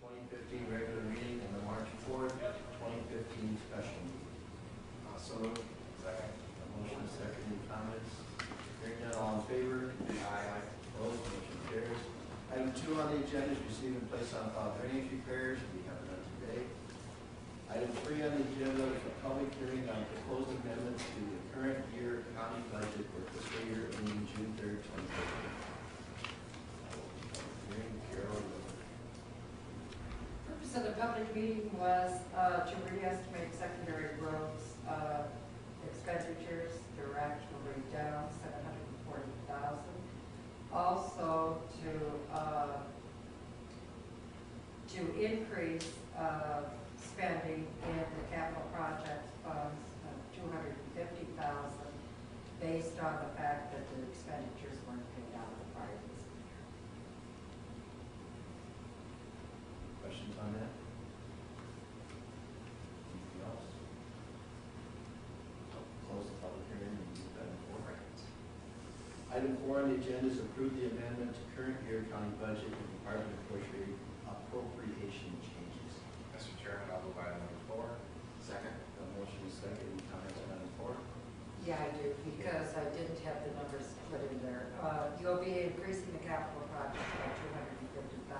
2015 regular meeting and the March 4th, 2015 special meeting. So moved. Second. A motion and second. Any comments? Hearing none, all in favor? Aye. Opposed? Motion carries. Item 2 on the agenda is receive and place on file drainage repairs. We have none today. Item 3 on the agenda is a public hearing on proposed amendments to the current year county budget for fiscal year ending June 3rd, 2015. Hearing Carol. Purpose of the public meeting was to reestimate secondary roads expenditures. They're actually down $740,000. Also to increase spending in the capital projects funds of $250,000 based on the fact that the expenditures weren't paid out the prior fiscal year. Questions on that? Anything else? Close the public hearing and move item 4. Item 4 on the agenda is approve the amendment to current year county budget and department appropriation changes. Mr. Chairman, I'll move item number 4. Second. A motion is second. Any comments on item 4? Yeah, I do, because I didn't have the numbers put in there. You'll be increasing the capital project by $250,000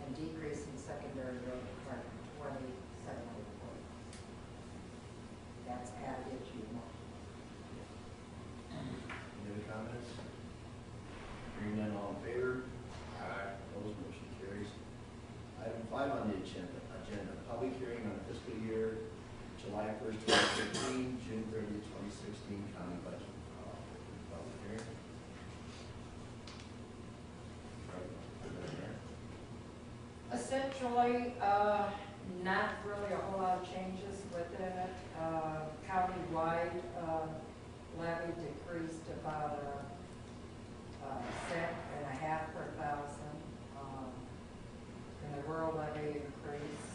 and decreasing secondary road department $2,740. That's added to your motion. Any other comments? Hearing none, all in favor? Aye. Opposed, motion carries. Item 5 on the agenda, public hearing on fiscal year July 1st, 2015, June 30th, 2016 county budget. Public hearing. Essentially, not really a whole lot of changes within it. County-wide levy decreased about $1.50 per thousand. And the rural levy increased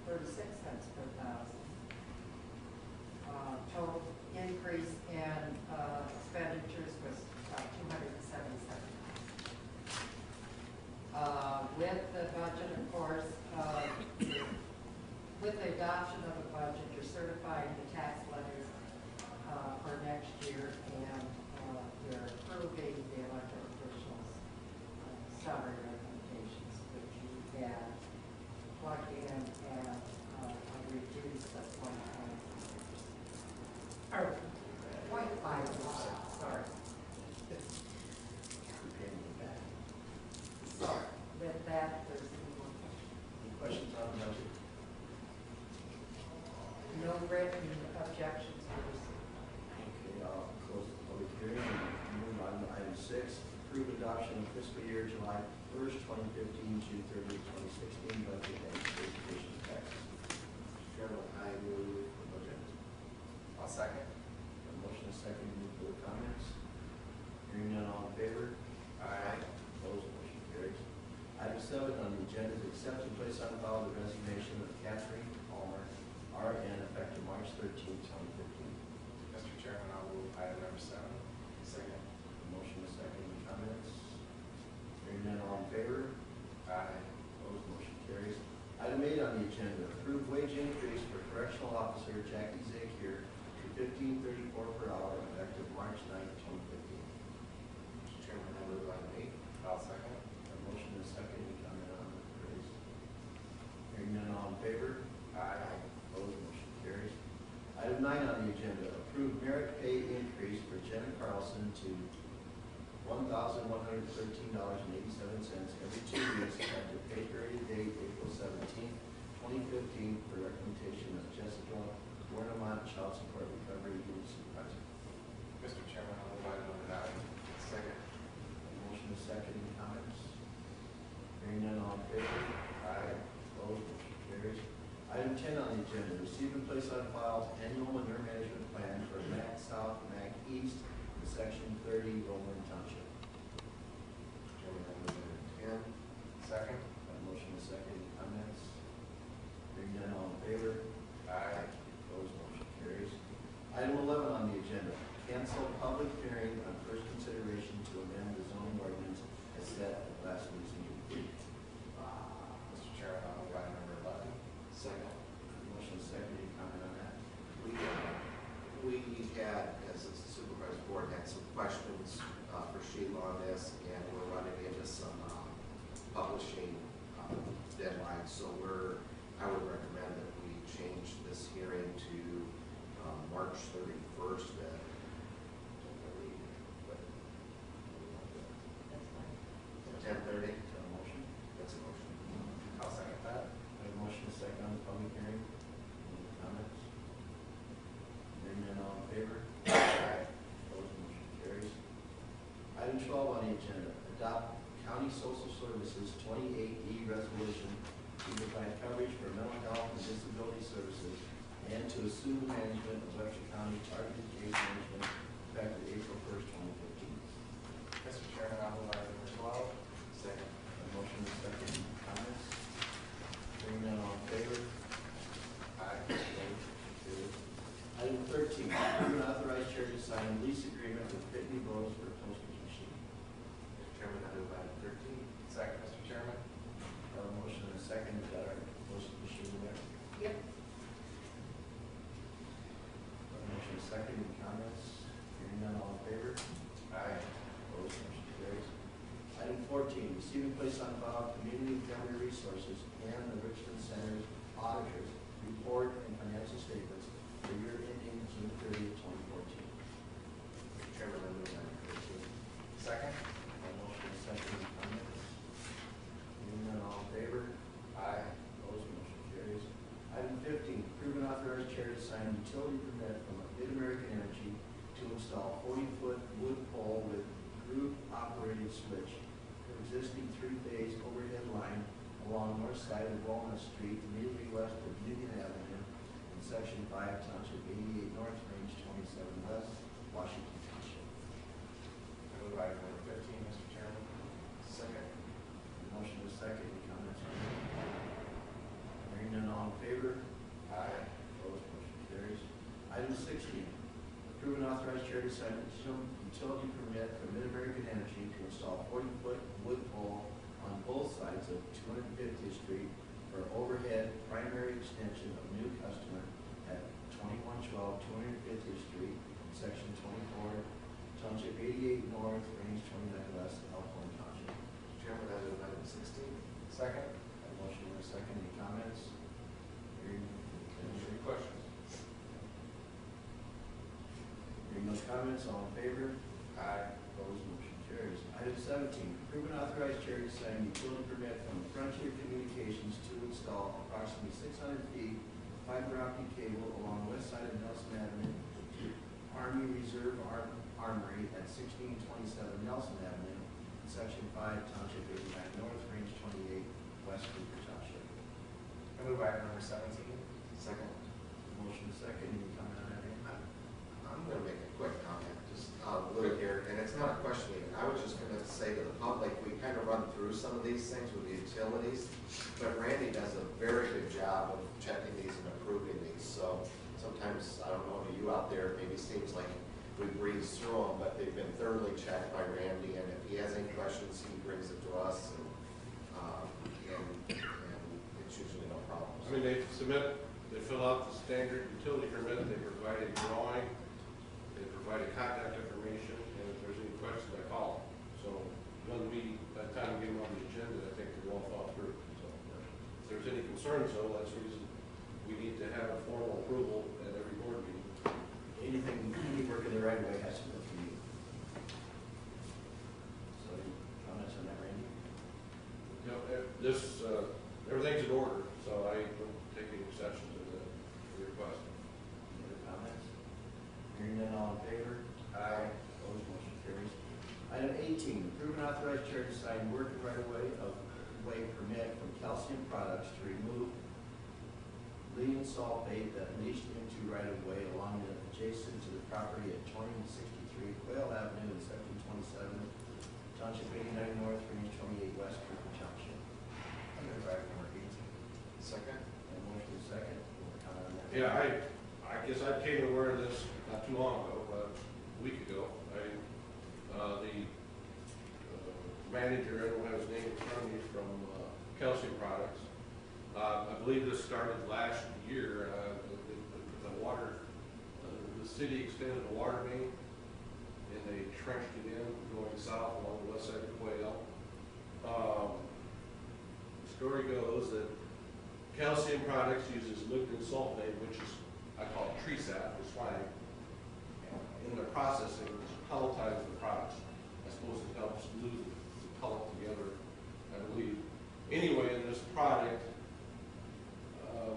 36 cents per thousand. Total increase in expenditures was about $277,000. With the budget, of course, with the adoption of the budget, you're certifying the tax levies for next year, and you're approving the elected officials' salary recommendations, which you can plug in and reduce the 0.5%, sorry. Sorry. With that, there's any more questions? Any questions on the budget? No written objections were received. Okay, I'll close the public hearing and move on to item 6. Approve adoption of fiscal year July 1st, 2015, June 30th, 2016 budget and certification of taxes. Mr. Chairman, I move the budget. I'll second. A motion is second. Any further comments? Hearing none, all in favor? Aye. Opposed, motion carries. Item 7 on the agenda is accept and place on file the resignation of Catherine Palmer, RN, effective March 13th, 2015. Mr. Chairman, I'll move item number 7. Second. A motion is second. Any comments? Hearing none, all in favor? Aye. Opposed, motion carries. Item 8 on the agenda, approve wage increase for correctional officer Jackie Zakier to $15.34 per hour effective March 9th, 2015. Mr. Chairman, I'll move item 8. I'll second. A motion is second. Any comment on the raise? Hearing none, all in favor? Aye. Opposed, motion carries. Item 9 on the agenda, approve merit pay increase for Jenna Carlson to $1,113.87 every 2 weeks effective pay period date April 17th, 2015 for recommendation of Jessica Warnemont, Child Support Recovery Unit Supervisor. Mr. Chairman, I'll move item number 9. Second. Motion is second. Any comments? Hearing none, all in favor? Aye. Opposed, motion carries. Item 10 on the agenda, receive and place on file annual manure management plan for MAC South, MAC East, in Section 30, Roland Township. Mr. Chairman, I'll move item 10. Second. A motion is second. Any comments? Hearing none, all in favor? Aye. Opposed, motion carries. Item 11 on the agenda, cancel public hearing on first consideration to amend the zoning ordinance as set at last week's meeting. 10:30. Is that a motion? That's a motion. I'll second that. I have a motion and a second on the public hearing. Any comments? Hearing none, all in favor? Aye. Opposed, motion carries. Item 12 on the agenda, adopt County Social Services 28E resolution to provide coverage for mental health and disability services and to assume the management of Webster County targeted case management effective April 1st, 2015. Mr. Chairman, I'll move item number 12. Second. A motion and a second, comments? Hearing none, all in favor? Aye. Item 13, approve and authorize chair to sign a lease agreement with Pitney Bowes for a postage machine. Mr. Chairman, I move item 13. Second, Mr. Chairman. A motion and a second, is that our postage machine there? Yep. A motion and a second, any comments? Hearing none, all in favor? Aye. Opposed, motion carries. Item 14, receive and place on file Community Family Resources and the Richmond Center's auditors report and financial statements for year ending June 30th, 2014. Mr. Chairman, I move item 13. Second. A motion and a second, any comments? Hearing none, all in favor? Aye. Opposed, motion carries. Item 15, approve and authorize chair to sign a utility permit from Mid-American Energy to install 40-foot wood pole with group-operated switch for existing three-phase overhead line along north side of Walnut Street, immediately west of Union Avenue, in Section 5, Township 88 North, Range 27 West, Washington Township. I move item number 15, Mr. Chairman. Second. Motion is second, any comments on that? Hearing none, all in favor? Aye. Opposed, motion carries. Item 16, approve and authorize chair to sign a utility permit for Mid-American Energy to install 40-foot wood pole on both sides of 250th Street for overhead primary extension of new customer at 2112 250th Street, Section 24, Township 88 North, Range 29 West, Elkhorn Township. Mr. Chairman, I move item 16. Second. A motion and a second, any comments? Hearing Any questions? hearing no comments, all in favor? Aye. Opposed, motion carries. Item 17, approve and authorize chair to sign utility permit from Frontier Communications to install approximately 600 feet of fiber optic cable along west side of Nelson Avenue to Army Reserve Armory at 1627 Nelson Avenue, in Section 5, Township 89 North, Range 28, West Cooper Township. I move item number 17. Second. Motion is second, any comment on that? I'm going to make a quick comment, just a little here, and it's not a question even. I was just going to say to the public, we kind of run through some of these things with the utilities, but Randy does a very good job of checking these and approving these. So sometimes, I don't know, to you out there, it maybe seems like we breeze through them, but they've been thoroughly checked by Randy, and if he has any questions, he brings it to us, and it's usually no problem. I mean, they submit, they fill out the standard utility permit, they provide a drawing, they provide a contact information, and if there's any questions, I call them. So, when we, by the time we get them on the agenda, I think they're well thought through. So, if there's any concerns though, that's the reason we need to have a formal approval at every board meeting. Any work in the right way has to go through you. So, any comments on that, Randy? You know, this, everything's in order, so I don't take any exception to the request. Any other comments? Hearing none, all in favor? Aye. Opposed, motion carries. Item 18, approve and authorize chair to sign work in right-of-way permit from Calcium Products to remove lead sulfate that leached into right-of-way along the adjacent to the property at 2063 Quail Avenue in Section 27, Township 89 North, Range 28 West, Cooper Township. I move item number 18. Second. And motion is second. Comment on that? Yeah, I guess I came aware of this not too long ago, but a week ago. The manager, I don't have his name in front of me, from Calcium Products. I believe this started last year. The water, the city extended the water main, and they trenched it in going south along the west side of Quail. The story goes that Calcium Products uses lignin sulfate, which is, I call it tree sap for swine. In their processing, which pelletize the products. I suppose it helps glue the pellet together product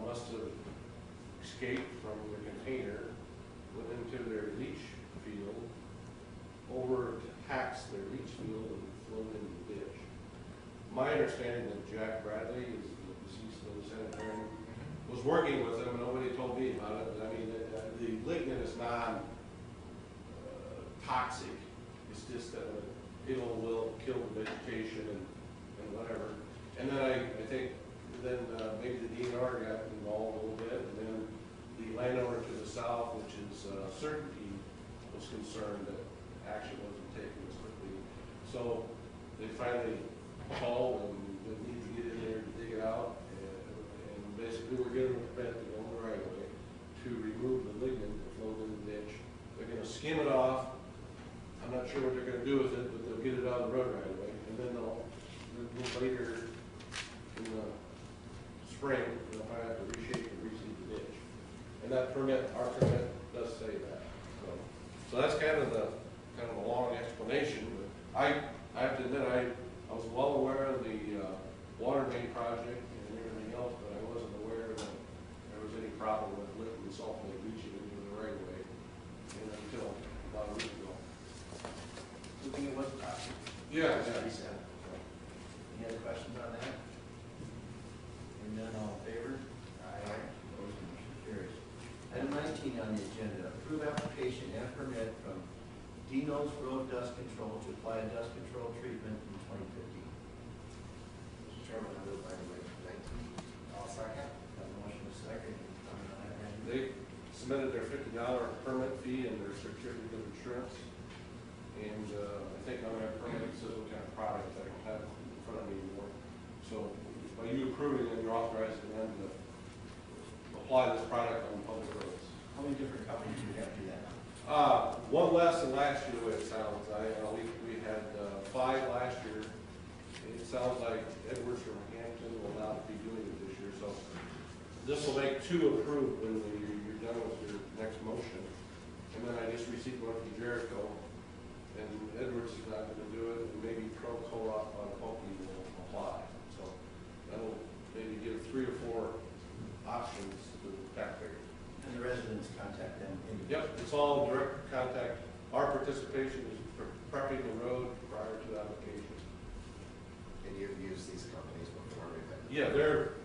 must have escaped from the container, went into their leach field, overtaxed their leach field and flowed into the ditch. My understanding that Jack Bradley is the deceased sanitarian, was working with them, and nobody told me about it. I mean, the lignin is non-toxic. It's just that it will kill the vegetation and whatever. And then I think then maybe the DNR got involved a little bit, and then the landowner to the south, which is Certainty, was concerned that action wasn't taken as quickly. So they finally called and they need to get in there to dig it out. And basically we're giving them a permit to go on the right way to remove the lignin that flowed in the ditch. They're going to skim it off. I'm not sure what they're going to do with it, but they'll get it out of the road right away. And then they'll later in the spring, they'll probably have to reshape and reseed the ditch. And that permit, our permit, does say that. So that's kind of a long explanation. But I have to admit, I was well aware of the water main project and everything else, but I wasn't aware that there was any problem with liquid sulfate reaching into the right of way until about a week ago. You think it was toxic? Yeah. Any other questions on that? Hearing none, all in favor? Aye. Opposed, motion carries. Item 19 on the agenda, approve application and permit from Dino's Road Dust Control to apply a dust control treatment in 2015. Mr. Chairman, I move item 19. I'll second. Have a motion and a second. Any comment on that, Randy? They submitted their $50 permit fee and their certificate of insurance. And I think on that permit it says what kind of product I don't have in front of me anymore. So by you approving it, you're authorizing them to apply this product on public roads. How many different companies do we have to do that? One less than last year, the way it sounds. We had 5 last year. It sounds like Edwards from Hampton will not be doing it this year. So this will make 2 approved when you're done with your next motion. And then I just received one from Jericho, and Edwards is not going to do it, and maybe Pro Co-op on Hokie will apply. So that'll maybe give 3 or 4 options to the taxpayer. And the residents contact them individually? Yep, it's all direct contact. Our participation is prepping the road prior to the application. And you've used these companies before, we've had. Yeah, they're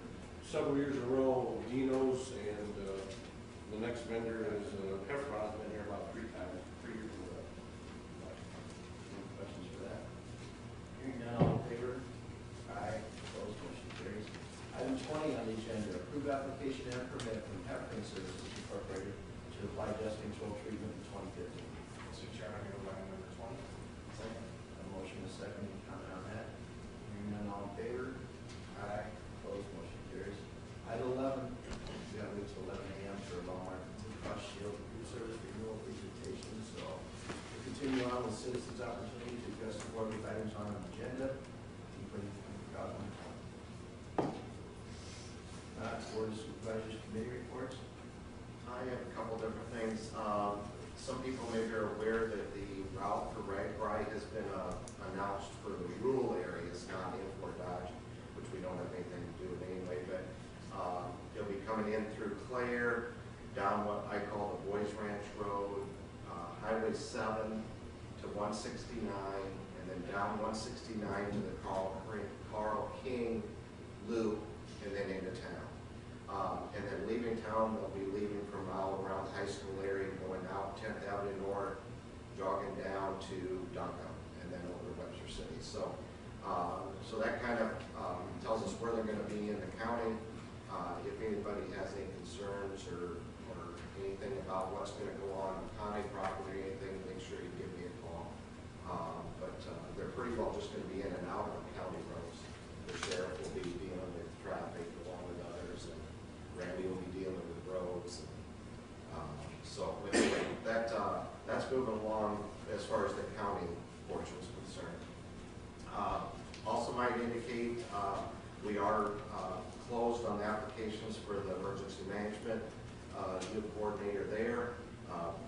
several years in a row, Dino's, and the next vendor is Heffron's been here about 3 times, 3 years in a row. Any questions for that? Hearing none, all in favor? Aye. Opposed, motion carries. Item 20 on the agenda, approve application and permit from Heffron Services Incorporated to apply dust control treatment in 2015. Mr. Chairman, I move item number 20. Second. A motion and a second, any comment on that? Hearing none, all in favor? Aye. Opposed, motion carries. Item 11, we have to wait till 11 a.m. for Walmart Blue Cross Shield Food Service renewal presentation. So we'll continue on with citizens' opportunity to address the board with items on the agenda. Board of Supervisors Committee reports. I have a couple different things. Some people may be aware that the route for RAGBRAI has been announced for the rural areas, not in Fort Dodge, which we don't have anything to do with anyway, but it'll be coming in through Clare, down what I call the Boys Ranch Road, Highway 7 to 169, and then down 169 to the Carl King Loop, and then into town. And then leaving town, they'll be leaving from all around the high school area, going out 10th Avenue North, jogging down to Duncan, and then over to Webster City. So, so that kind of tells us where they're going to be in the county. If anybody has any concerns or anything about what's going to go on county property, anything, make sure you give me a call. But they're pretty well just going to be in and out of county roads. The sheriff will be dealing with traffic along with others, and Randy will be dealing with roads. So anyway, that's moving along as far as the county portion is concerned. Also might indicate we are closed on the applications for the emergency management new coordinator there.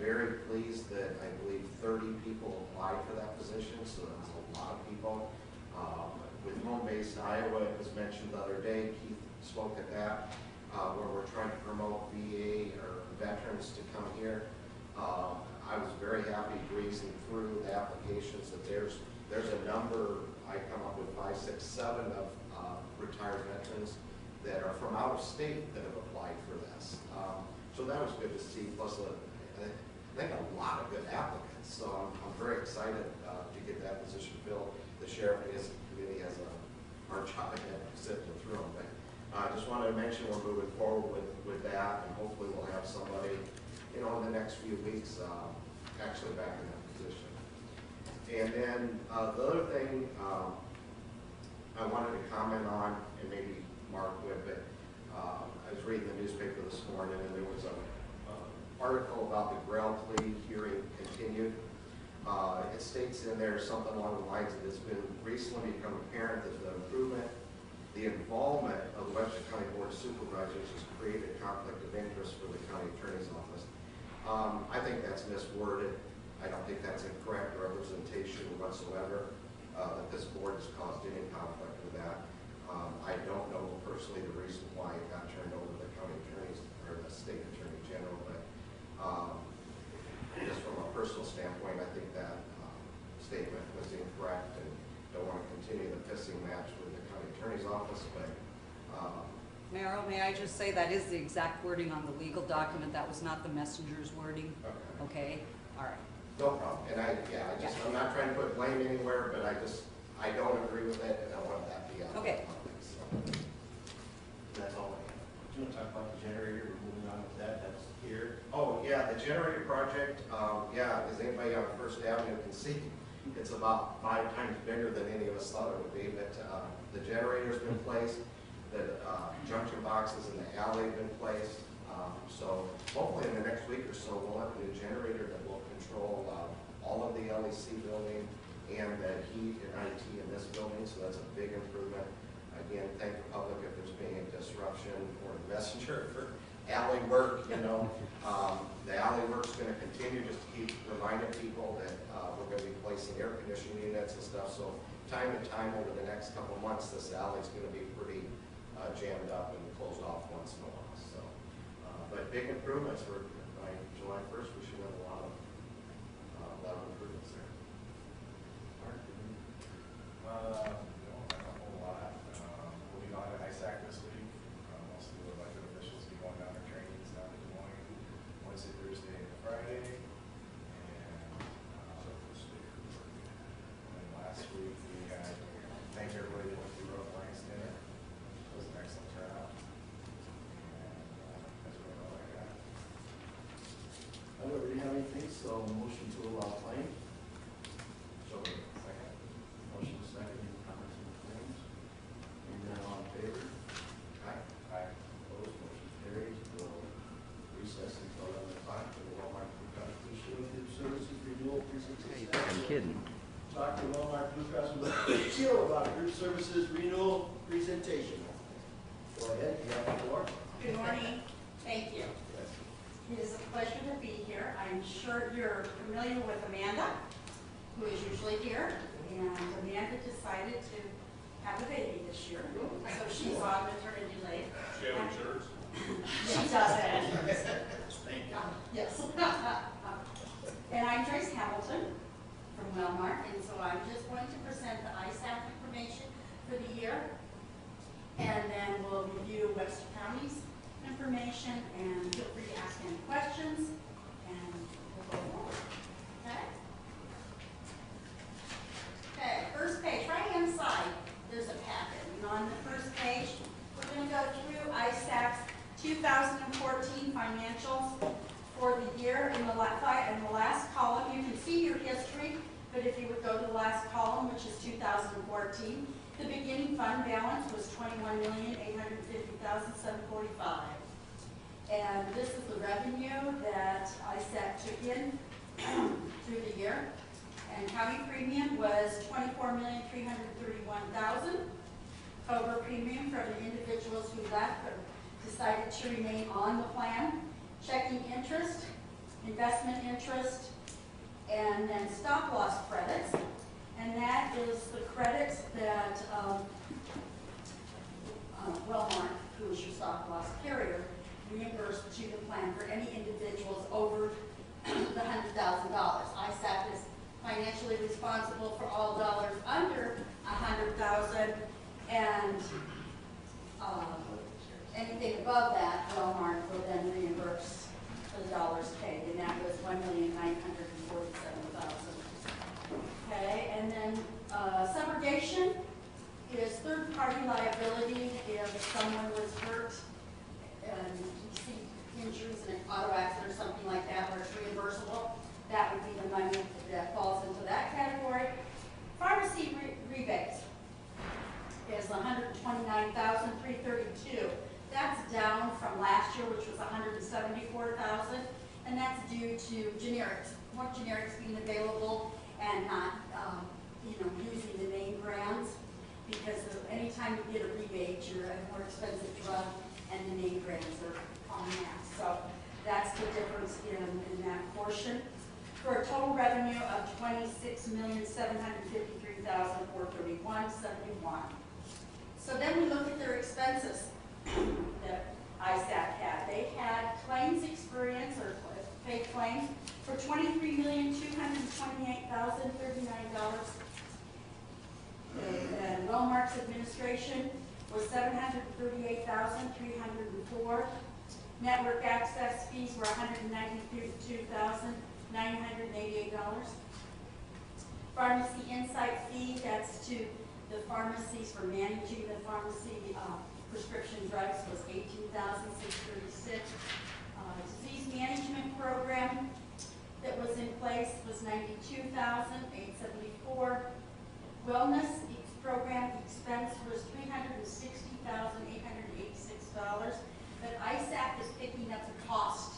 Very pleased that I believe 30 people applied for that position, so that's a lot of people. with home-based Iowa, it was mentioned the other day, Keith spoke at that, where we're trying to promote VA or veterans to come here. I was very happy breezing through the applications that there's a number, I come up with 5, 6, 7 of retired veterans that are from out of state that have applied for this. So that was good to see, plus I think a lot of good applicants. So I'm very excited to get that position filled. The sheriff and his committee has a hard job ahead sifting through them. But I just wanted to mention we're moving forward with that, and hopefully we'll have somebody, in the next few weeks, actually back in that position. And then the other thing I wanted to comment on, and maybe Mark would, but I was reading the newspaper this morning, and there was an article about the Grail plea hearing continued. It states in there something along the lines that it's been recently become apparent that the involvement of the Webster County Board of Supervisors has created conflict of interest for the county attorney's office. I think that's misworded. I don't think that's incorrect representation whatsoever, that this board has caused any conflict with that. I don't know personally the reason why it got turned over to the county attorneys or the state attorney general, but just from a personal standpoint, I think that statement was incorrect, and don't want to continue the pissing match with the county attorney's office, but Merrill, may I just say that is the exact wording on the legal document. That was not the messenger's wording. Okay? All right. no problem. And I'm not trying to put blame anywhere, but I don't agree with it, and I want that to be out. Okay. So, that's all I have. Do you want to talk about the generator? We're moving on with that. That's here. Oh, yeah, the generator project, as anybody on First Avenue can see, it's about 5 times bigger than any of us thought it would be, but the generator's been placed, the junction boxes in the alley have been placed, so hopefully in the next week or so, we'll have a new generator that will control all of the LEC building and the heat and IT in this building, so that's a big improvement. Again, thank the public if there's been a disruption or a messenger for alley work, the alley work's going to continue, just to keep reminding people that we're going to be placing air conditioning units and stuff. So time to time over the next couple of months, this alley's going to be pretty jammed up and closed off once in a while. So, but big improvements for by July 1st. We should have a lot of improvements there. Mark, No, not a whole lot. We'll be on at ISAC this week. Most of the elected officials will be going down to trainings down in Des Moines Wednesday, Thursday, and Friday. And last week we had thank everybody that went to the Road Alliance dinner. It was an excellent turnout. And that's really all I got. I don't really have anything, so motion to allow claim. So, Second. Motion second, any comments on the claims? Hearing none, all in favor? hi. Aye. Opposed, motion carries. We'll recess until 11 o'clock for the Walmart Blue Cross Blue Shield Group Services Renewal Presentation. I'm kidding. Dr. Walmart Blue Cross Blue Shield about group services renewal presentation. Go ahead, you have the floor. Good morning. Thank you. It is a pleasure to be here. I'm sure you're familiar with Amanda, who is usually here. And Amanda decided to have a baby this year. So she's on maternity leave. She have insurance? She does have insurance. Yes. And I'm Joyce Hamilton from Wellmark, and so I'm just going to present the ISAC information for the year. And then we'll review Webster County's information, and feel free to ask any questions, and we'll go forward. Okay? Okay, first page, right-hand side, there's a packet. And on the first page, we're going to go through ISAC's 2014 financials for the year. In the last column, you can see your history, but if you would go to the last column, which is 2014, the beginning fund balance was $21,850,745. And this is the revenue that ISAC took in through the year. And county premium was $24,331,000. COBRA premium from the individuals who left but decided to remain on the plan. Checking interest, investment interest, and then stop loss credits. And that is the credit that Wellmark, who is your stop loss carrier, reimbursed to the plan for any individuals over the $100,000. ISAP is financially responsible for all dollars under $100,000, and anything above that, Wellmark will then reimburse for the dollars paid, and that was $1,947,000. Okay, and then subrogation is third-party liability if someone was hurt and received injuries in an auto accident or something like that, where it's reimbursable. That would be the money that falls into that category. Pharmacy rebates is $129,332. That's down from last year, which was $174,000, and that's due to generics, more generics being available and not, using the name brands, because anytime you get a rebate, you're a more expensive drug, and the name brands are on that. So that's the difference in that portion, for a total revenue of $26,753,431.71. So then we look at their expenses that ISAC had. They had claims experience or paid claims for $23,228,039. And Wellmark's administration was $738,304. Network access fees were $192,988. Pharmacy insight fee, that's to the pharmacies for managing the pharmacy prescription drugs, was $18,636. Disease management program that was in place was $92,874. Wellness program expense was $360,886. But ISAP is picking up the cost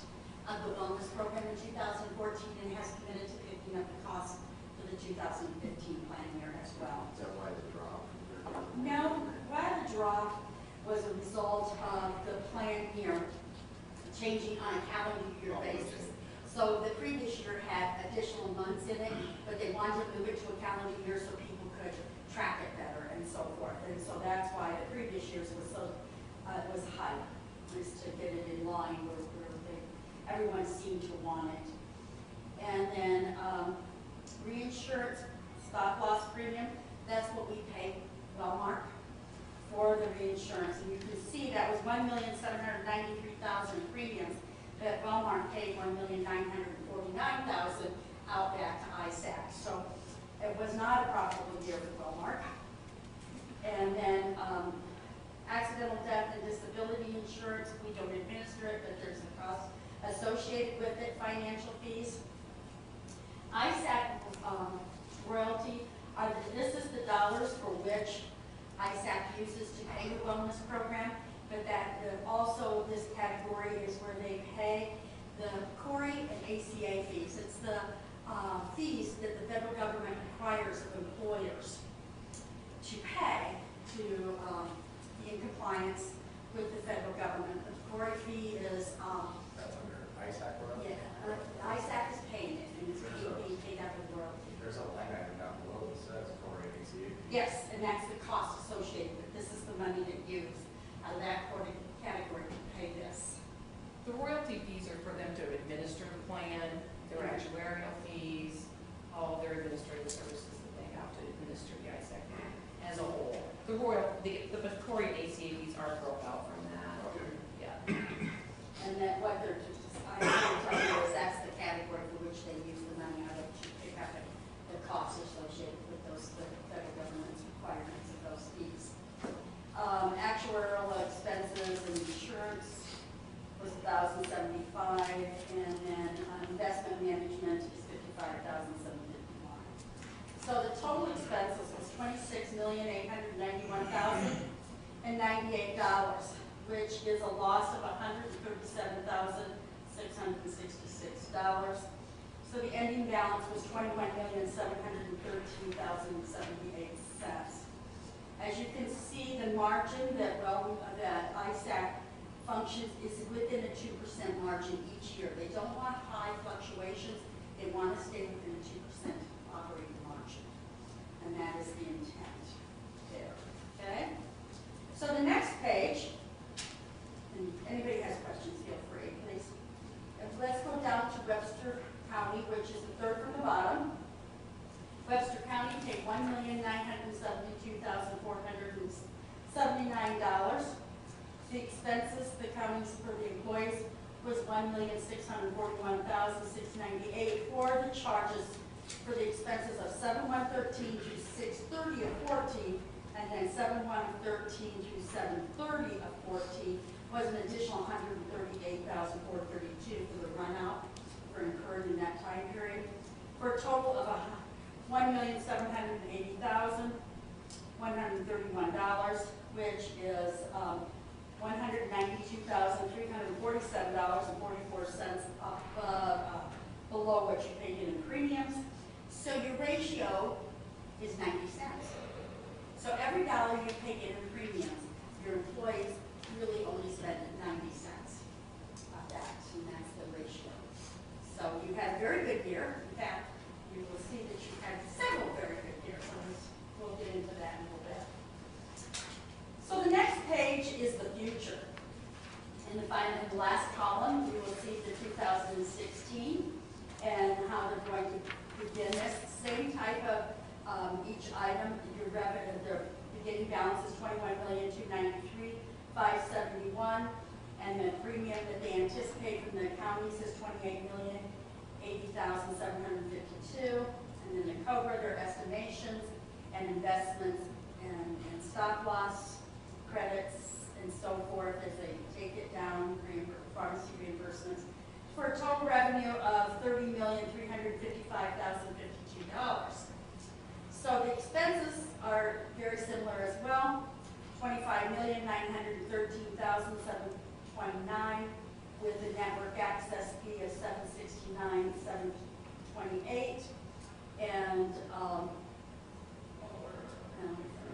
of the wellness program in 2014 and has committed to picking up the cost for the 2015 plan year as well. Is that why the drop? No, why the drop was a result of the plan year changing on a calendar year basis. So the previous year had additional months in it, but they wanted to move it to a calendar year so people could track it better and so forth. And so that's why the previous year's was so was high, just to get it in line where everyone seemed to want it. And then reinsurance, stop loss premium, that's what we pay Wellmark for the reinsurance. And you can see that was $1,793,000 premiums, that Wellmark paid $1,949,000 out back to ISAC. So it was not a profitable year for Wellmark. And then accidental death and disability insurance, we don't administer it, but there's a cost associated with it, financial fees. ISAC royalty, this is the dollars for which ISAC uses to pay the wellness program, but that also this category is where they pay the CORI and ACA fees. It's the fees that the federal government requires of employers to pay to be in compliance with the federal government. The CORI fee is That's under ISAC royalty? yeah, ISAC is paying it, and it's being paid out of royalty. There's a line item down below that says for ACA. Yes, and that's the cost associated with it. This is the money that you use out of that category to pay this. The royalty fees are for them to administer the plan, their actuarial fees, all their administrative services that they have to administer the ISAC as a whole. The Corey and ACA fees are broke out from that. Okay. Yeah. And that what they're just, I can tell you is that's the category for which they use the money out of to pick up the costs associated with those, the federal government's requirements of those fees. Actuarial expenses and insurance was $1,075, and then investment management is $55,751. So the total expenses was $26,891,098, which is a loss of $137,666. So the ending balance was $21,713,078. As you can see, the margin that ISAC functions is within a 2% margin each year. They don't want high fluctuations. They want to stay within a 2% operating margin. that is the intent there, okay? So the next page, and anybody has questions, feel free, please. Let's go down to Webster County, which is the third from the bottom. Webster County paid $1,972,479. The expenses, the counties for the employees was $1,641,698 for the charges for the expenses of 7/113 to 6/30 of 14, and then 7/113 to 7/30 of 14 was an additional $138,432 for the runout for incurred in that time period, for a total of $1,780,131, which is $192,347.44 below what you paid in premiums. So your ratio is 90 cents. So every dollar you pay in premiums, your employees really only spend 90 cents of that, and that's the ratio. So you had a very good year. In fact, you will see that you had several very good years. So we'll get into that in a little bit. So the next page is the future. In the last column, you will see the 2016 and how they're going to begin this. Same type of each item. Your revenue, the beginning balance is $21,293,571, and the premium that they anticipate from the counties is $28,080,752, and then the COBRA, their estimations and investments and stop loss credits and so forth as they take it down, pharmacy reimbursements, for a total revenue of $30,355,052. So the expenses are very similar as well, $25,913,729 with a network access fee of $769,728, and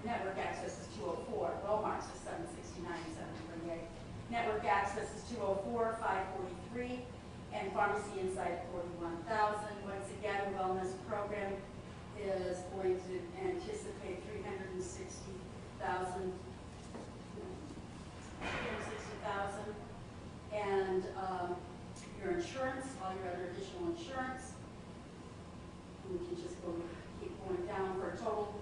network access is $204. Walmart's is $769,728. Network access is $204,543, and pharmacy inside $41,000. Once again, the wellness program is going to anticipate $360,000, and your insurance, all your other additional insurance. We can just keep going down for a total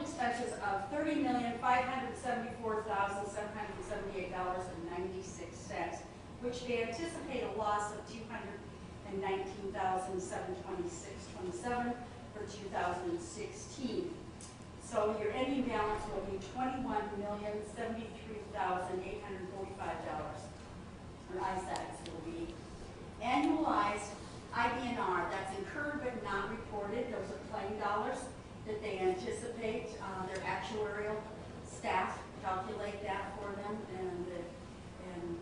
expenses of $30,574,778.96, which they anticipate a loss of $219,726.27 for 2016. So your ending balance will be $21,073,845. Or ISACs will be annualized IBNR, that's incurred but not reported. Those are plain dollars that they anticipate. Their actuarial staff calculate that for them, and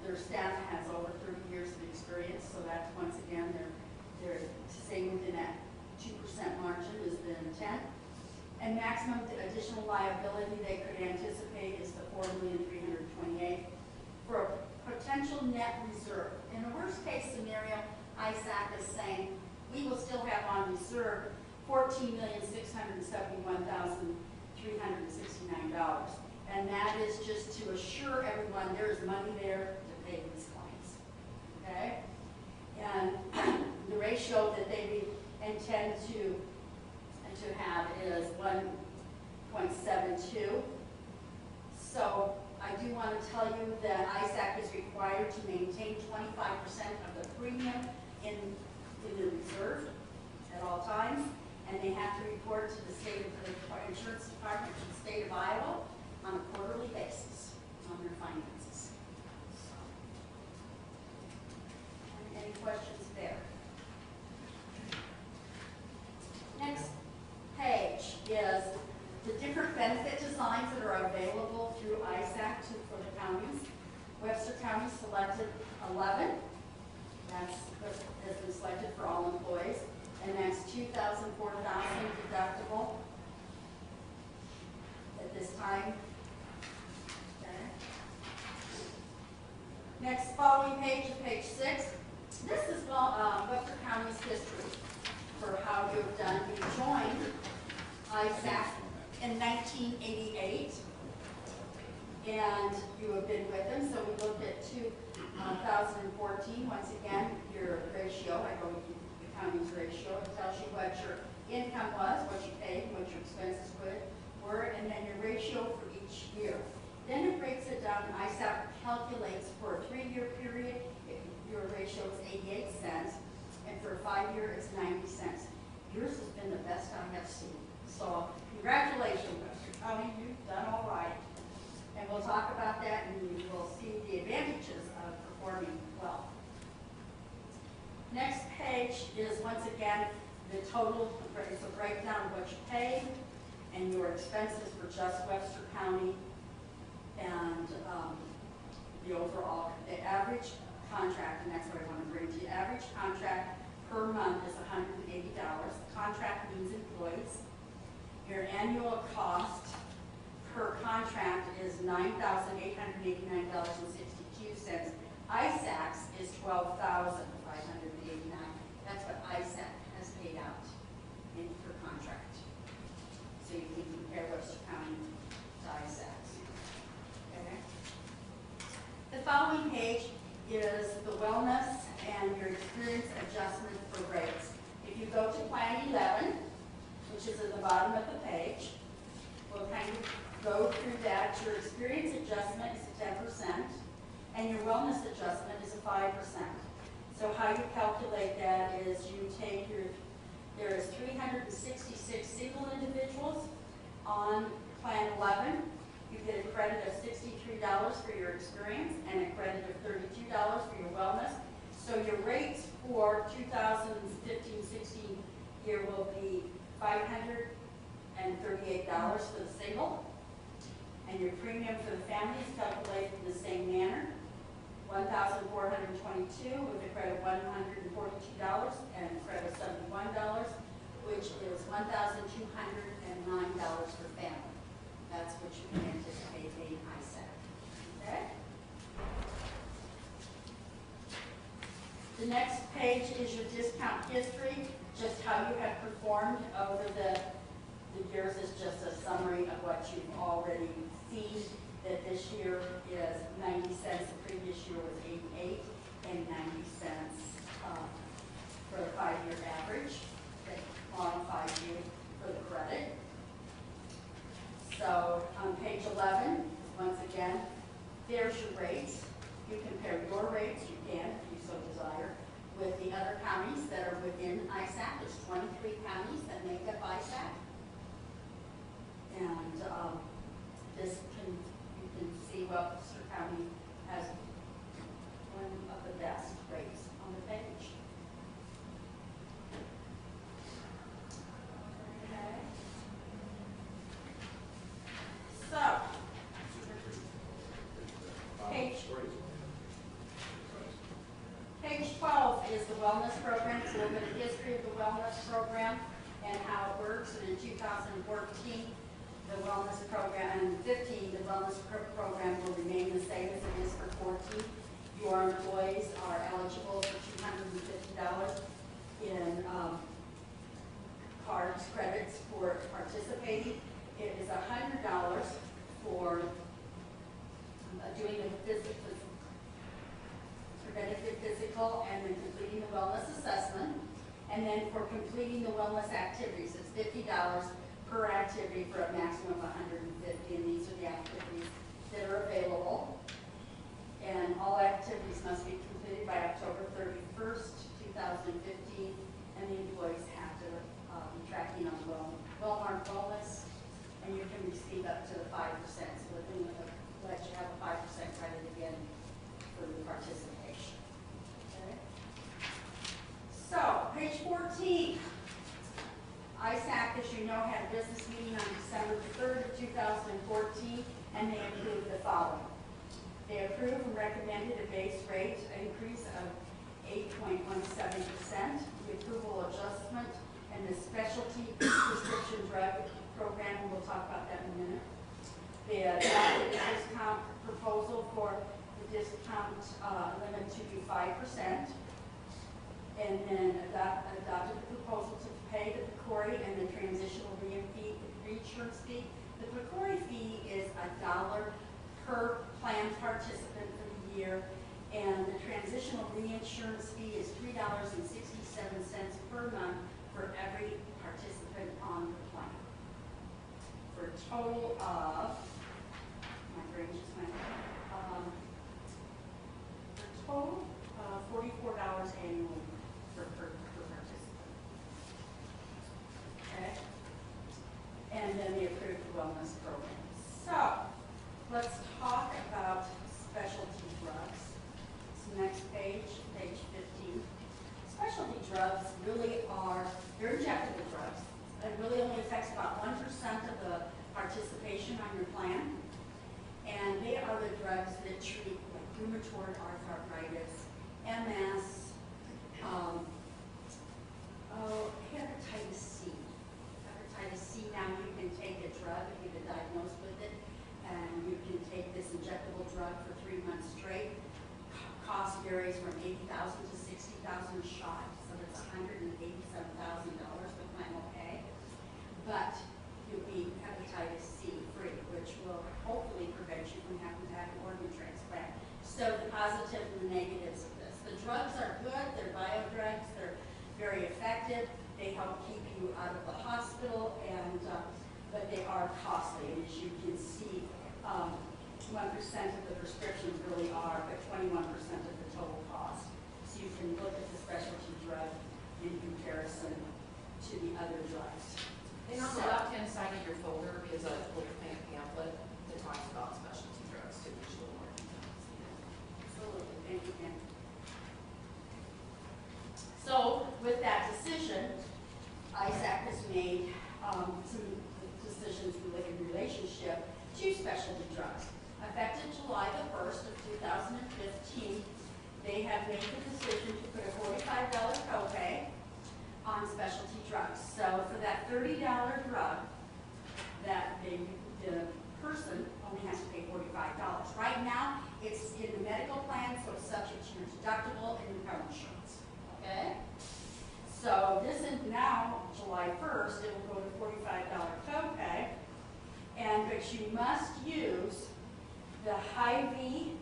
their staff has over 30 years of experience. So that's, once again, they're staying within that 2% margin is the intent. And maximum additional liability they could anticipate is the $4,328,000 for a potential net reserve. In a worst case scenario, ISAC is saying we will still have on reserve $14,671,369, and that is just to assure everyone there is money there to pay these claims. Okay, and the ratio that they intend to have is 1.72. So I do want to tell you that ISAC is required to maintain 25% of the premium in the reserve at all times, and they have to report to the insurance department in the state of Iowa on a quarterly basis on their finances. Any questions there? Next page is the different benefit designs that are available through ISAC for the counties. Webster County selected 11. That's has been selected for all employees, and that's $2,000, $4,000 deductible at this time. Okay. Next, following page is page 6. This is Webster County's history for how you've done. You joined ISAC in 1988. And you have been with them, so we looked at 2014. Once again, your ratio, I go with the county's ratio. It tells you what your income was, what you paid, what your expenses were, and then your ratio for each year. Then it breaks it down. ISAP calculates for a 3-year period, your ratio is 88 cents, and for a 5-year, it's 90 cents. Yours has been the best I have seen. So congratulations, Webster County, you've done all right. And we'll talk about that, and you will see the advantages of performing well. Next page is, once again, the total, it's a breakdown of what you pay and your expenses for just Webster County, and the overall, the average contract, and that's what I want to bring to you. Average contract per month is $180. Contract means employees. Your annual cost per contract is $9,889.62. ISAC's is $12,589. That's what ISAC has paid out per contract. So you can compare Webster County to ISAC's. Okay. The following page is the wellness and your experience adjustment for rates. If you go to Plan 11, which is at the bottom of the page, we'll kind of go through that. Your experience adjustment is a 10%, and your wellness adjustment is a 5%. So how you calculate that is you take there is 366 single individuals on Plan 11. You get a credit of $63 for your experience and a credit of $32 for your wellness. So your rates for 2015-16 year will be $538 for the single, and your premium for the family is calculated in the same manner, $1,422 with a credit of $142 and a credit of $71, which is $1,209 for family. That's what you can anticipate being ISAC. Okay? The next page is your discount history, just how you have performed over the years. Is just a summary of what you've already seen, that this year is 90 cents, the previous year was 88, and 90 cents for the 5-year average, on 5 years for the credit. So on page 11, once again, there's your rates. You compare your rates, you can, if you so desire, with the other counties that are within ISAC. There's 23 counties that make up ISAC. And you can see Webster County has one of the best rates on the page. Okay. So, page 12 is the wellness program. It's a little bit of history of the wellness program and how it works. And in 2014, the wellness program, and 15, the wellness program will remain the same as it is for 14. Your employees are eligible for $250 in cards, credits for participating. It is $100 for doing the preventative physical and then completing the wellness assessment. And then for completing the wellness activities, it's $50 per activity for a maximum of 150, and these are the activities that are available. And all activities must be completed by October 31st, 2015, and the employees have to be tracking on Wellmark Wellness, and you can receive up to the 5%, so within let you have a 5% credit again for the participation. Okay. So, page 14. ISAC, as you know, had a business meeting on December 3rd of 2014, and they approved the following. They approved and recommended a base rate increase of 8.17%, the approval adjustment, and the specialty prescription drug program, and we'll talk about that in a minute. They adopted a discount proposal for the discount limit to be 5%, and then adopted the proposal to pay the PCORI and the transitional reinsurance fee The PCORI fee is $1 per plan participant for the year, and the transitional reinsurance fee is $3.67 per month for every participant on the plan. For a total of, my brain just went, for a total of $44 annually per participant. Okay? And then the approved wellness program. So, let's talk about specialty drugs. So next page, page 15. Specialty drugs really are, they're injectable drugs. It really only affects about 1% of the participation on your plan. And they are the drugs that treat like rheumatoid arthritis, MS, hepatitis C. Hepatitis C, now you can take a drug if you've been diagnosed with it, and you can take this injectable drug for 3 months straight. Cost varies from $80,000 to $60,000 shot, so that's $187,000 the plan will pay. But you'll be hepatitis C free, which will hopefully prevent you from having to have an organ transplant. So the positives and the negatives of this. The drugs are good, they're biodrugs, they're very effective, they help keep you out of the hospital, and but they are costly, and as you can see, 1% of the prescriptions really are, but 21% of the total cost. So you can look at the specialty drug in comparison to the other drugs. And on the left-hand side of your folder is a little pamphlet that talks about specialty drugs too, which will more details. Absolutely, thank you, Ken. So with that decision, ISAC has made some decisions in relationship to specialty drugs. Effective July the 1st of 2015, they have made the decision to put a $45 copay on specialty drugs. So for that $30 drug, that the person only has to pay $45. Right now, it's in the medical plan, so it's subject to your deductible and your co-insurance. Okay? So this is now July 1st, it will go to $45 copay, but you must use the Hy-Vee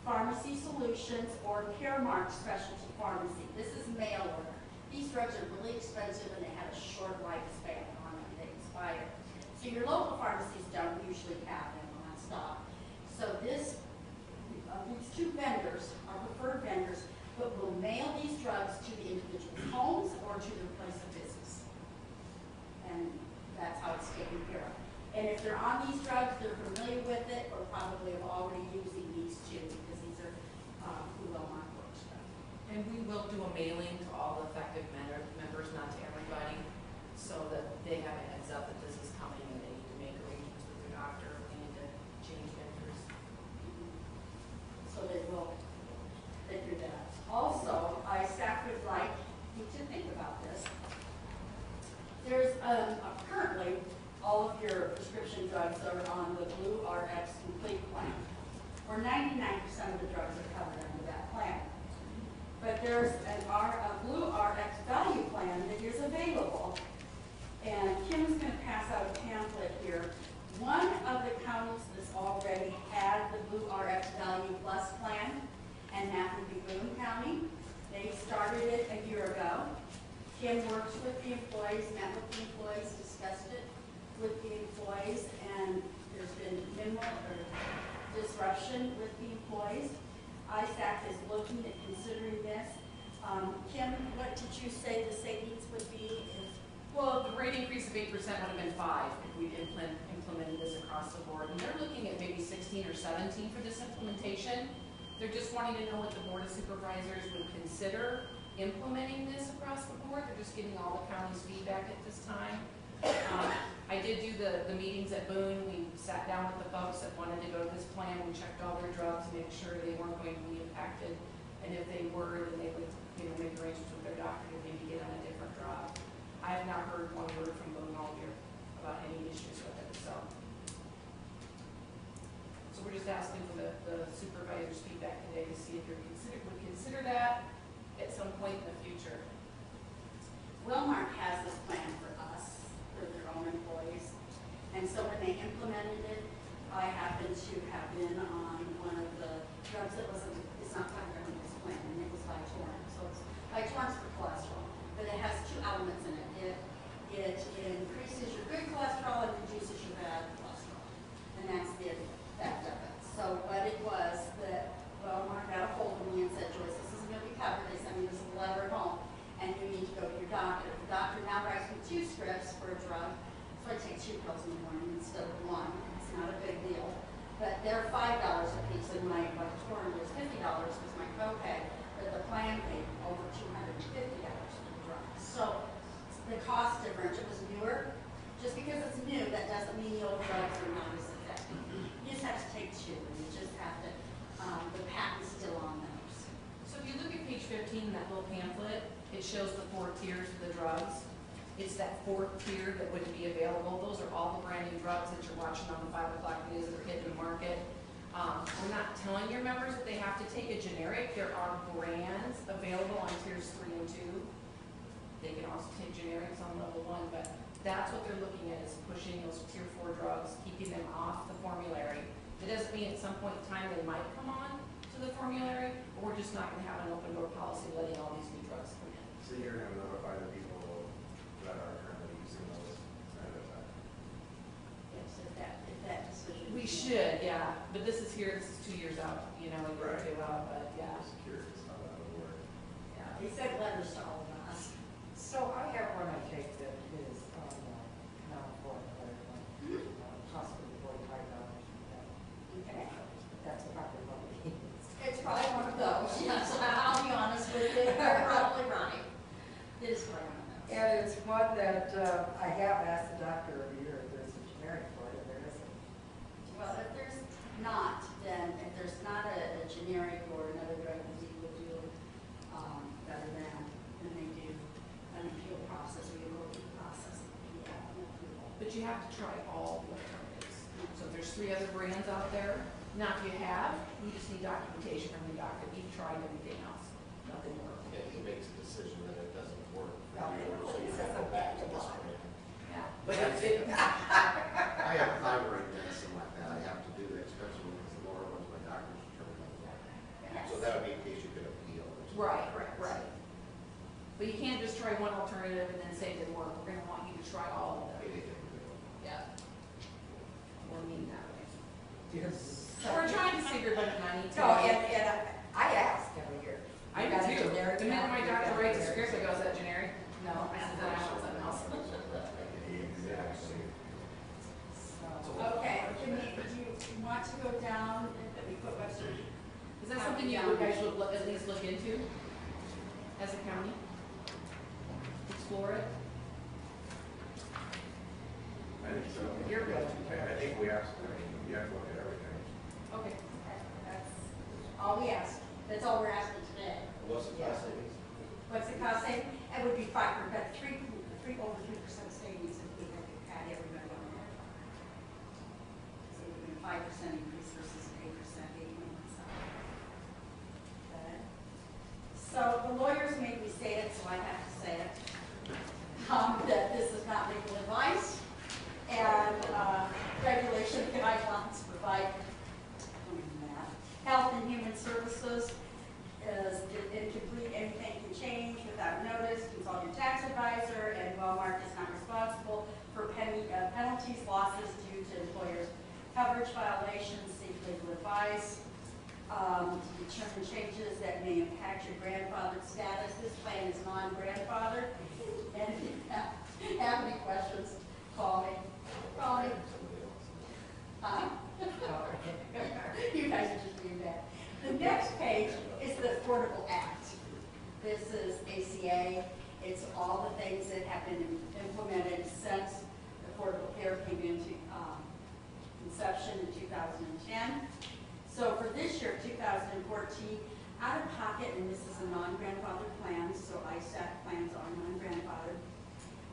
Pharmacy Solutions or Caremark Specialty Pharmacy. This is mail order. These drugs are really expensive and they have a short lifespan on them. They expire. So your local pharmacies don't usually have them on stock. So these two vendors are preferred vendors, but will mail these drugs to the individual's homes or to their place of business. And that's how it's taken care of. And if they're on these drugs, they're familiar with it, or probably are already using these two, because these are who Wellmark works with. And we will do a mailing to all effective members, not to everybody, so that they have a heads up that this is coming and they need to make arrangements with their doctor if they need to change vendors. So they will figure that. Also, ISAC would like you to think about this. There's currently all of your prescription drugs are on the Blue RX Complete plan, where 99% of the drugs are covered under that plan. But there's a Blue RX value plan that is available, and Kim's going to pass out a pamphlet here. One of the counties that's already had the Blue RX Value Plus plan, and that would be Boone County. They started it a year ago. Kim works with the employees, met with the employees, discussed it with the employees, and there's been minimal disruption with the employees. ISAC is looking at considering this. Kim, what did you say the savings would be? Well, the rate increase of 8% would have been 5 if we implemented this across the board. And they're looking at maybe 16 or 17 for this implementation. They're just wanting to know what the Board of Supervisors would consider implementing this across the board. They're just getting all the county's feedback at this time. I did do the meetings at Boone. We sat down with the folks that wanted to go to this plan. We checked all their drugs, made sure they weren't going to be impacted. And if they were, then they would make arrangements with their doctor to maybe get on a different drug. I have not heard one word from Boone all year about any issues with it. So we're just asking for the supervisor's feedback today to see if you would consider that at some point in the future. Wellmark has this plan for us, for their own employees. And so when they implemented it. I happened to have been on one of the drugs that wasn't, it's not covered under this plan, and it was Vytorin. So it's Vytorin's for cholesterol, but it has two elements in it. It increases your good cholesterol and reduces your bad cholesterol, and that's the effect of it. So what it was that, well, Mark got a hold of me and said, Joyce, this isn't going to be covered. They sent me this letter at home, and you need to go to your doctor. The doctor now writes me 2 scripts for a drug, so I take 2 pills in the morning instead of 1. It's not a big deal. But they're $5 a piece, and my Vytorin was $50 was my copay, but the plan paid over $250 for the drug. So the cost difference, it was newer. Just because it's new, that doesn't mean the old drugs are not as effective. You just have to take 2, and you just have to, the patent's still on those. So if you look at page 15, that little pamphlet, it shows the 4 tiers of the drugs. It's that 4th tier that wouldn't be available. Those are all the brand new drugs that you're watching on the 5 o'clock news that are hitting the market. We're not telling your members that they have to take a generic. There are brands available on tiers 3 and 2. They can also take generics on level 1, but that's what they're looking at, is pushing those tier 4 drugs, keeping them off the formulary. It doesn't mean at some point in time they might come on to the formulary, but we're just not going to have an open door policy letting all these new drugs come in. So you're going to notify the people that are currently using those ahead of time? Yes, if that decision. We should, yeah, but this is here, this is 2 years out, you know, a year or 2 out, but yeah. Just curious how that would work. Yeah, they sent letters to all of us. So I have one I take that is on, non-formulary one, possibly $45. Okay. That's probably what we need. It's probably one of those, yes, I'll be honest with you, you're probably right. It is probably one of those. And it's one that I have asked the doctor every year if there's a generic for it, and there isn't. Well, if there's not, then if there's not a generic or another drug that you would do better than they do an appeal process, or you go through the process of the approval. But you have to try all the alternatives. So there's 3 other brands out there. Now, if you have, you just need documentation from the doctor. You've tried everything else. Nothing works. And he makes a decision that it doesn't work for Well, you, so you have to go back to this brand. Yeah. But it, I have thyroid medicine like that, I have to do the expensive one because the lower ones my doctor's determined on. Yes. So that would be in case you could appeal. which is right, correct. right. But you can't just try one alternative and then say it didn't work. We're gonna want you to try all of them. Anything. Yeah. We're mean that way. Yes. So we're trying to save everybody money too. No, and I ask every year. I do Got a too. generic The minute now? my You doctor got a writes a generic. script, I go, is that generic? No, I said, then I want something else. Exactly. Okay, do you want to go down, that we put Webster? Is that something you guys would at least look into as a county? Explore it? I think so. You're good. I think we have to look at everything. Okay. That's all we ask, that's all we're asking today. What's the cost savings? What's the cost saving? It would be 5%, but over 3% savings if we had everybody on there. So it would be a 5% increase versus an 8% gain. Okay. So the lawyers made me say it, so I have to say it. That this is not legal advice, and regulation guidelines provide Health and Human Services is incomplete, anything can change without notice, consult your tax advisor, and Wellmark is not responsible for penalties, losses due to employers' coverage violations, seek legal advice, to determine changes that may impact your grandfathered status. This plan is non-grandfathered, and if you have any questions, call me. Call me. You guys are just being bad. The next page is the Affordable Act. This is ACA. It's all the things that have been implemented since Affordable Care came into inception in 2010. So for this year, 2014, out of pocket, and this is a non-grandfathered plan, so ISAC plans are non-grandfathered.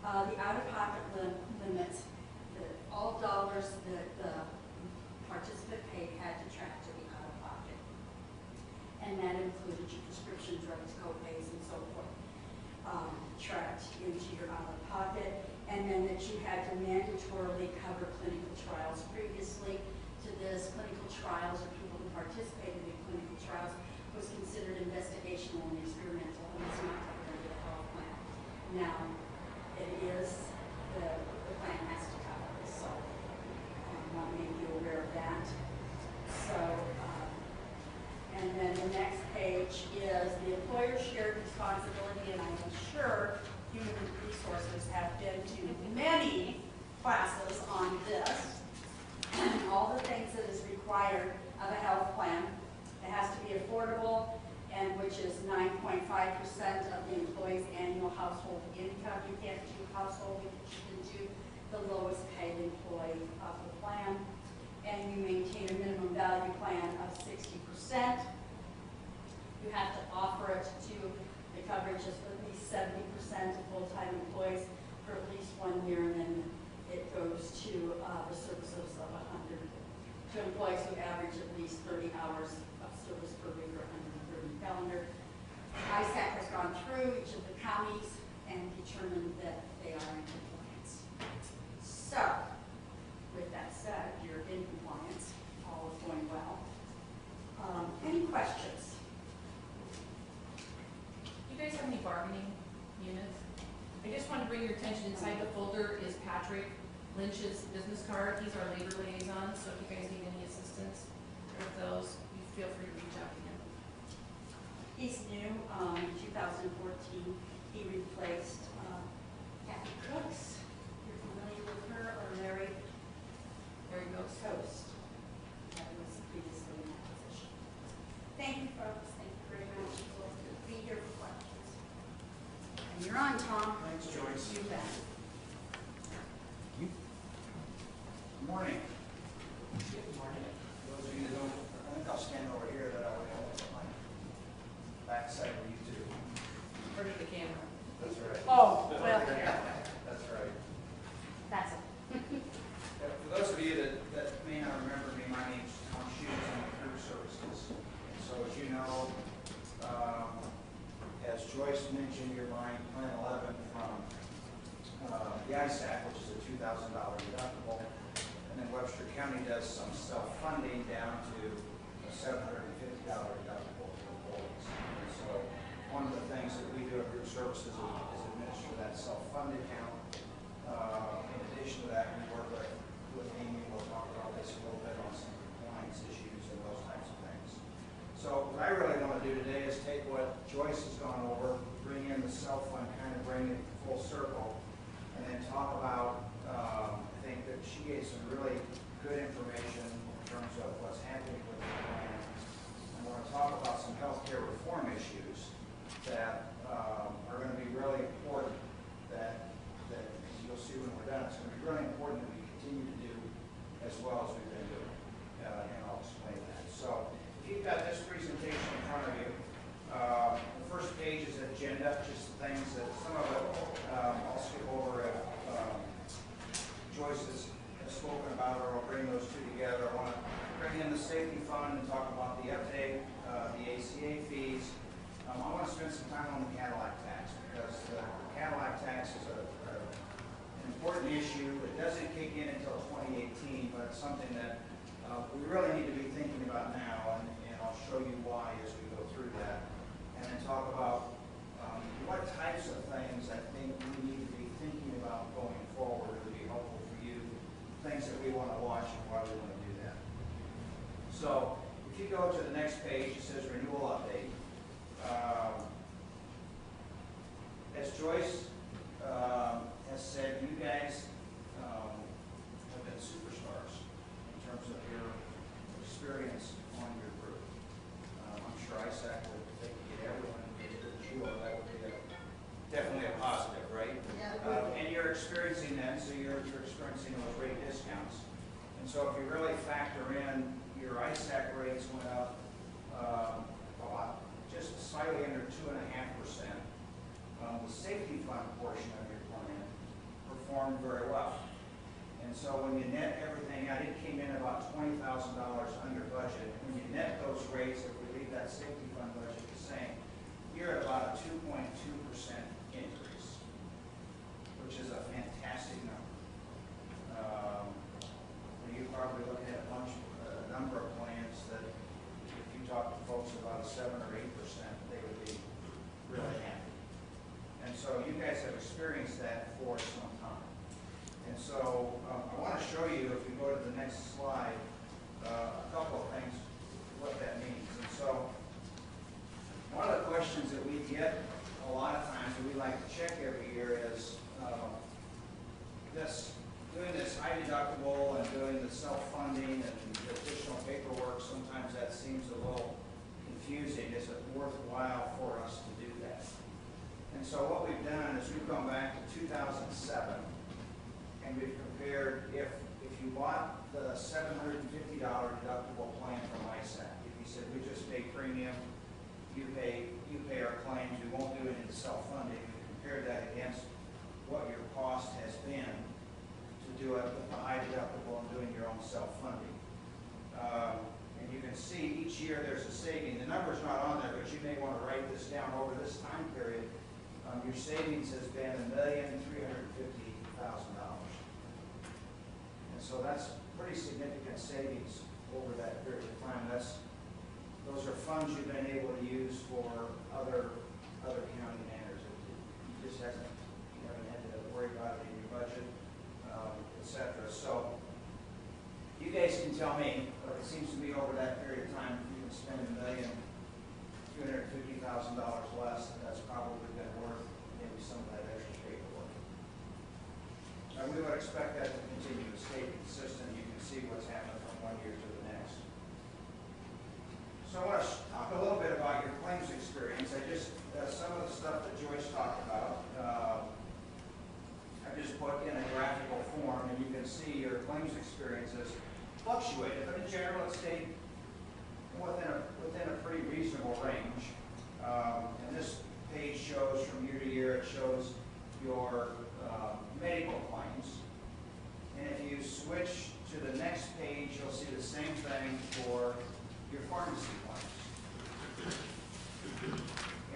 The out-of-pocket limits, all dollars that the participant paid had to track to the out-of-pocket. And that included your prescription drugs, co-pays, and so forth, tracked into your out-of-pocket. And then that you had to mandatorily cover were clinical trials previously to this. Clinical trials, or people who participated in clinical trials, was considered investigational and experimental, and it's not covered under the health plan. Now, it is, the plan has to cover this, so I want to make you aware of that. So, and then the next page is the employer shared responsibility, and I'm sure Human Resources have been to many classes on this. All the things that is required of a health plan. It has to be affordable, and which is 9.5% of the employee's annual household income. You can't do household, you can do the lowest paid employee of the plan. And you maintain a minimum value plan of 60%. You have to offer it to the coverage of at least 70% of full-time employees for at least 1 year, and then it goes to the services of 100 to employees who average at least 30 hours of service per week or 130 calendar. ISAC has gone through each of the counties and determined that they are in compliance. So, with that said, you're in compliance, all is going well. Any questions? Do you guys have any bargaining units? I just want to bring your attention, inside the folder is Patrick Lynch's business card. He's our labor liaison, so if you guys need any assistance with those, you feel free to reach out to him. He's new. In 2014, he replaced Kathy Cooks. You're familiar with her, or Mary Coast. That was previously in that position. Thank you, folks. Thank you very much. We'll be here for questions. And you're on, Tom. Thanks, Joyce. You bet. Good morning. Good morning. Those of you that don't, I think I'll stand over here that I would hold my backside of you too. Or to the camera. That's right. Oh, well, That's right. that's it. For those of you that may not remember me, my name's Tom Hughes. I'm with Career Services. And so as you know, as Joyce mentioned, you're buying Plan 11 from the ISAC, which is a $2,000 deductible. And then Webster County does some self-funding down to a $750 deductible for employees. And so one of the things that we do at Career Services is administer that self-fund account. In addition to that, we work with Amy. We'll talk about this a little bit on some compliance issues and those types of things. So what I really want to do today is take what Joyce has gone over, bring in the self-fund, kind of bring it full circle, and then talk about, I think that she gave some really good information in terms of what's happening with the plan. I want to talk about some healthcare reform issues that are going to be really important that as you'll see when we're done, it's going to be really important that we continue to do as well as we've been doing. And I'll explain that. So if you've got this presentation in front of you, the first page is agenda, just things that some of it I'll skip over if Joyce has spoken about, or I'll bring those two together. I want to bring in the safety fund and talk about the update, the ACA fees. I want to spend some time on the Cadillac tax, because the Cadillac tax is an important issue. It doesn't kick in until 2018, but it's something that we really need to be thinking about now, and I'll show you why as we go through that. And then talk about what types of things I think we need to be thinking about going forward to be helpful for you, things that we want to watch and why we want to do that. So if you go to the next page, it says renewal update. As Joyce has said, you guys have been superstars in terms of your experience on your group. I'm sure ISAC would think to get everyone to get you, or that would be definitely a positive, right? Yeah. And you're experiencing that, so you're experiencing those rate discounts. And so if you really factor in your ISAC rates went up a lot, just slightly under 2.5%. The safety fund portion of your plan performed very well. And so when you net everything out, it came in about $20,000 under budget. When you net those rates, if we leave that safety fund budget the same, you're at about a 2.2% increase, which is a fantastic number. probably looking at a number of plans that if you talk to folks about a 7 or 8%, they would be really happy. And so you guys have experienced that for some time. And so I want to show you, if we go to the next slide, a couple of things, what that means. And so one of the questions that we get a lot of times, and we like to check every year, is doing this high deductible and doing the self-funding and the additional paperwork. Sometimes that seems a little confusing. Is it worthwhile for us to do that? And so what we've done is we've gone back to 2007, and we've compared if you bought the $750 deductible plan from ISAC. If you said we just pay premium, you pay our claims, we won't do any self-funding. We compared that against what your cost has been to do it with the high deductible and doing your own self-funding. And you can see each year there's a saving. The number's not on there, but you may want to write this down over this time period. Your savings has been $1,350,000. And so that's pretty significant savings over that period of time. Those are funds you've been able to use for other county manners. You just haven't had to worry about it in your budget, etc. So you guys can tell me, but it seems to me over that period of time, if you can spend $1,250,000 less, that's probably been worth maybe some of that extra paperwork. And we would expect that to continue to stay consistent. You can see what's happened from one year to the next. So I want to talk a little bit about your claims experience. Some of the stuff that Joyce talked about, I just put in a graphical form, and you can see your claims experiences fluctuated, but in general it stayed within a pretty reasonable range. And this page shows from year to year, it shows your medical claims. And if you switch to the next page, you'll see the same thing for your pharmacy claims.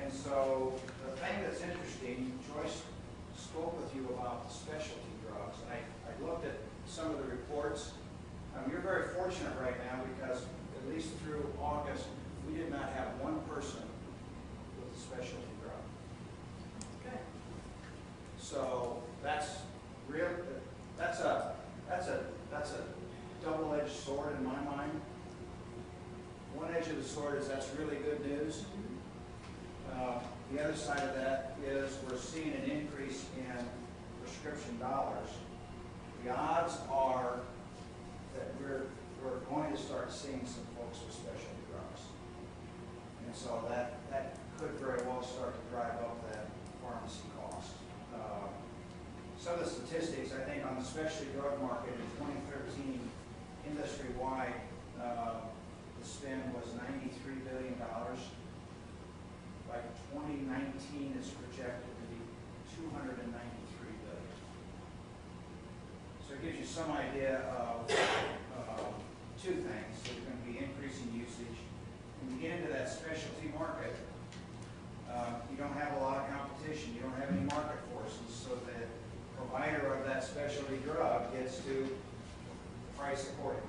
And so the thing that's interesting, Joyce spoke with you about the specialty drugs. And I looked at some of the reports. You're very fortunate right now because at least through August, we did not have one person with a specialty drug. Okay. So that's real. That's a double-edged sword in my mind. One edge of the sword is that's really good news. The other side of that is we're seeing an increase in prescription dollars. The odds are that we're going to start seeing some folks with specialty drugs. And so that could very well start to drive up that pharmacy cost. Some of the statistics, I think, on the specialty drug market in 2013, industry-wide, the spend was $93 billion. By 2019, it's projected to be $293 billion. So it gives you some idea of two things. There's going to be increasing usage. When you get into that specialty market, you don't have a lot of competition. You don't have any market forces, so the provider of that specialty drug gets to price accordingly.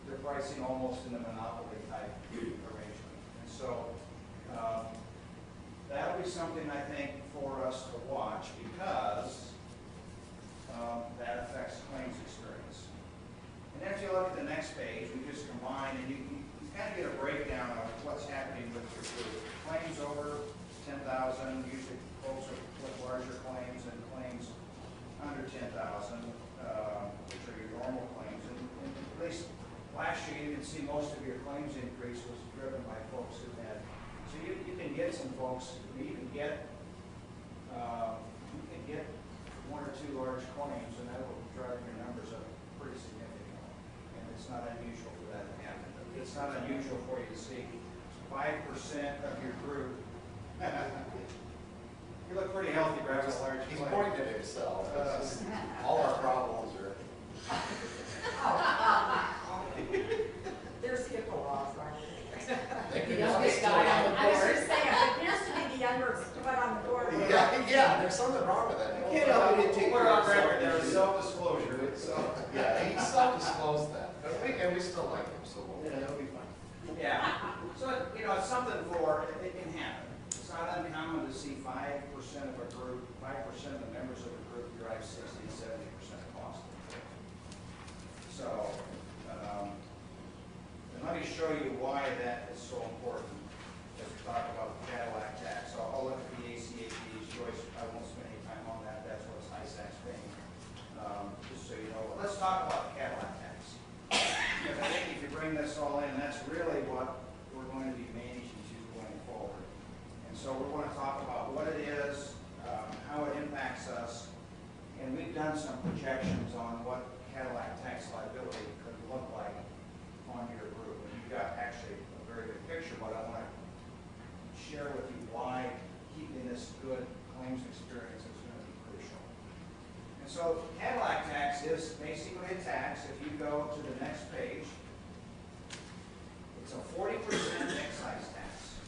They're pricing almost in a monopoly type arrangement. And so that'll be something I think for us to watch because that affects claims experience. And then if you look at the next page, we just combine and you kind of get a breakdown of what's happening with your group. Claims over 10,000, usually folks with larger claims, and claims under 10,000, which are your normal claims. And at least last year, you can see most of your claims increase was driven by folks who had. So you can get some folks. You can get one or two large claims, and that will drive your numbers up pretty significantly. And it's not unusual for that to happen. It's not unusual for you to see 5% of your group. You look pretty healthy, Brad, with a large He's claim. pointing at himself. All our problems are. There's HIPAA laws, aren't there? The youngest guy on the I was board. just saying, it appears to be the youngest one on the board. Yeah, there's something wrong with that. You can't help me to take We're care on of record there, self-issue. self-disclosure. It's, Yeah, he's self disclose that. And we still like him, so we'll. Yeah, that'll be fine. Yeah, so, it's something for, it can happen. It's not uncommon to see 5% of a group, 5% of the members of a group drive 60 to 70% of cost. So, and let me show you why that is so important as we talk about the Cadillac tax. I'll look at the ACAP's choice. I won't spend any time on that. That's what's ISAC's paying. Just so you know. But let's talk about the Cadillac tax. Because I think if you bring this all in, that's really what we're going to be managing to going forward. And so we're going to talk about what it is, how it impacts us, and we've done some projections on what Cadillac tax liability could look like on your group. And you've got actually a very good picture, but I want to share with you why keeping this good claims experience is going to be crucial. And so Cadillac tax is basically a tax. If you go to the next page, it's a 40% excise tax.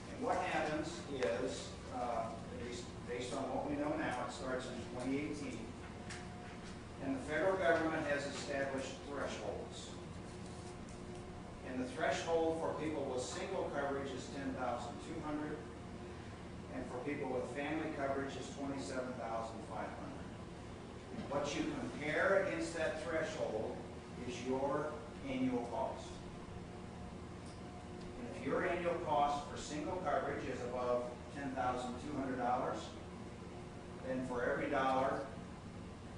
And what happens is, based on what we know now, it starts in 2018, and the federal government has established thresholds. And the threshold for people with single coverage is $10,200, and for people with family coverage is $27,500. What you compare against that threshold is your annual cost. And if your annual cost for single coverage is above $10,200, then for every dollar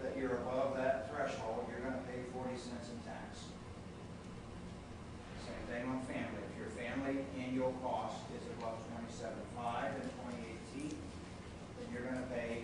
that you're above that threshold, you're going to pay 40 cents in tax. Same thing on family. If your family annual cost is above $27,500 in 2018, then you're going to pay